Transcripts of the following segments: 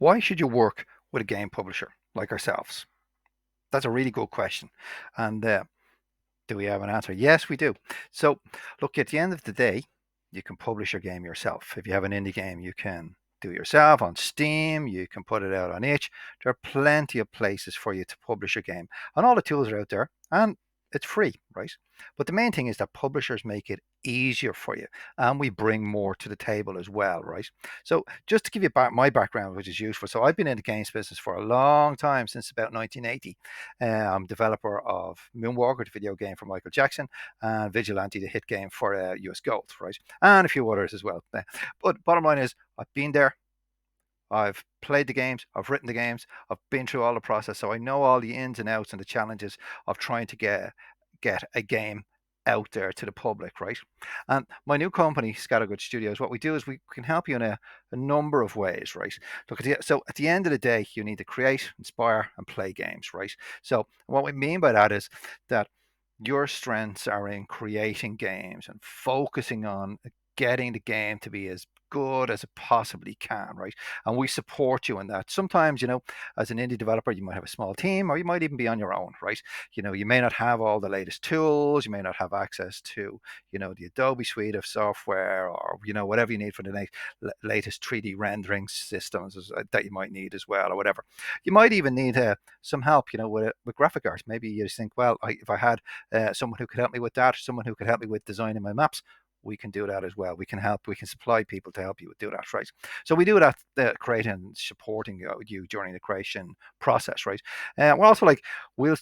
Why should you work with a game publisher like ourselves? That's a really good question. And do we have an answer? Yes, we do. So, look, at the end of the day, you can publish your game yourself. If you have an indie game, you can do it yourself on Steam. You can put it out on itch. There are plenty of places for you to publish your game, and all the tools are out there, and it's free, right? But the main thing is that publishers make it easier for you, and we bring more to the table as well, right? So, just to give you my background, which is useful. So, I've been in the games business for a long time, since about 1980. I'm developer of Moonwalker, the video game for Michael Jackson, and Vigilante, the hit game for US Gold, right? And a few others as well. But bottom line is, I've been there. I've played the games, I've written the games, I've been through all the process, so I know all the ins and outs and the challenges of trying to get a game out there to the public, right? And my new company, Scattergood Studios, what we do is we can help you in a number of ways, right? Look so at the end of the day, you need to create, inspire, and play games, right? So what we mean by that is that your strengths are in creating games and focusing on getting the game to be as good as it possibly can, right? And we support you in that. Sometimes, as an indie developer, you might have a small team or you might even be on your own, right? You may not have all the latest tools, you may not have access to, the Adobe suite of software or, whatever you need for the latest 3D rendering systems that you might need as well or whatever. You might even need some help, with graphic art. Maybe you just think, well, if I had someone who could help me with that, someone who could help me with designing my maps, we can do that as well. We can supply people to help you do that, right? So we do that, creating and supporting you during the creation process, right? We're also like, we'll,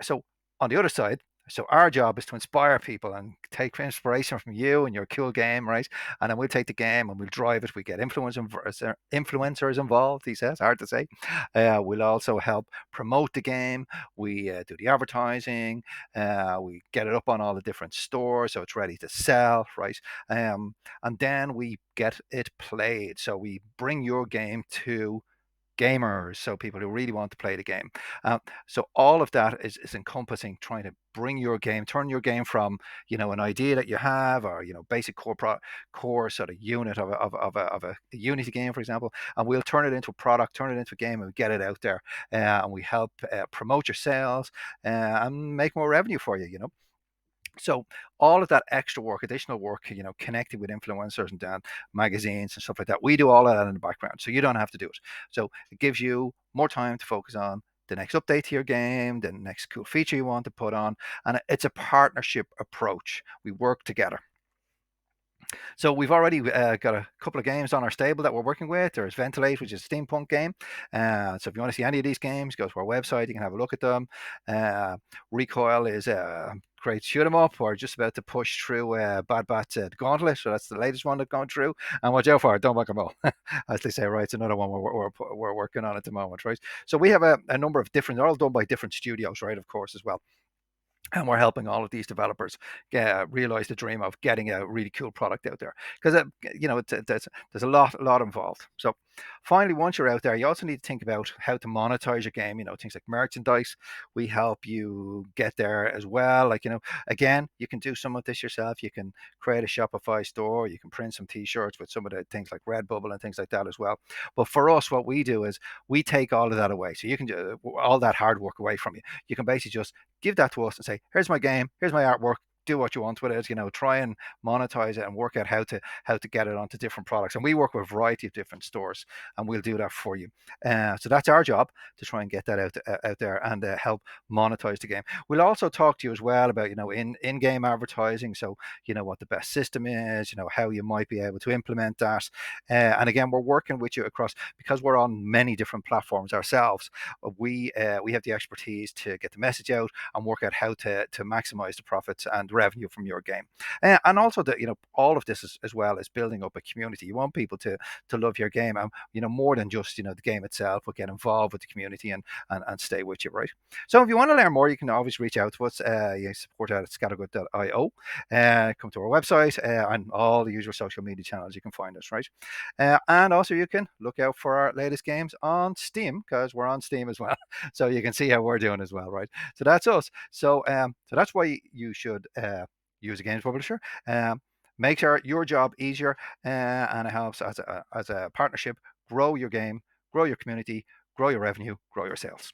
so on the other side, so our job is to inspire people and take inspiration from you and your cool game, right? And then we'll take the game and we'll drive it. We get influencers involved. He says, hard to say. We'll also help promote the game. We do the advertising. We get it up on all the different stores so it's ready to sell, right? And then we get it played. So we bring your game to gamers, so people who really want to play the game. So all of that is encompassing trying to bring your game, turn your game from an idea that you have, or basic core sort of unit of a Unity game, for example, and we'll turn it into a product, turn it into a game, and we get it out there, and we help promote your sales and make more revenue for you. So all of that extra work, additional work, connecting with influencers and magazines and stuff like that, we do all of that in the background, so you don't have to do it. So it gives you more time to focus on the next update to your game, the next cool feature you want to put on, and it's a partnership approach. We work together. So we've already got a couple of games on our stable that we're working with. There's Ventilate, which is a steampunk game. So if you want to see any of these games, go to our website. You can have a look at them. Recoil is a great shoot 'em up. We're just about to push through Bad Bat's Gauntlet. So that's the latest one that's gone through. And watch out for it. Don't back 'em all. As they say, right? It's another one we're working on at the moment, right? So we have a number of different, they're all done by different studios, right? Of course, as well. And we're helping all of these developers realize the dream of getting a really cool product out there, because there's a lot involved. So finally, once you're out there, you also need to think about how to monetize your game. Things like merchandise. We help you get there as well. Like, again, you can do some of this yourself. You can create a Shopify store. You can print some T-shirts with some of the things like Redbubble and things like that as well. But for us, what we do is we take all of that away, so you can do all that hard work away from you. You can basically just give that to us and say, here's my game, here's my artwork, do what you want with it. Try and monetize it and work out how to get it onto different products. And we work with a variety of different stores, and we'll do that for you. So that's our job, to try and get that out there and help monetize the game. We'll also talk to you as well about in-game advertising. So what the best system is, how you might be able to implement that. And again, we're working with you across, because we're on many different platforms ourselves. We have the expertise to get the message out and work out how to maximize the profits and revenue from your game. And also that, all of this is, as well as building up a community. You want people to love your game, and more than just the game itself, but get involved with the community and stay with you, right? So if you want to learn more, you can always reach out to us. You support at scattergood.io. Come to our website and all the usual social media channels. You can find us, right? And also you can look out for our latest games on Steam, because we're on Steam as well. So you can see how we're doing as well, right? So that's us. So that's why you should use a games publisher. Make your job easier, and it helps as a partnership grow your game, grow your community, grow your revenue, grow your sales.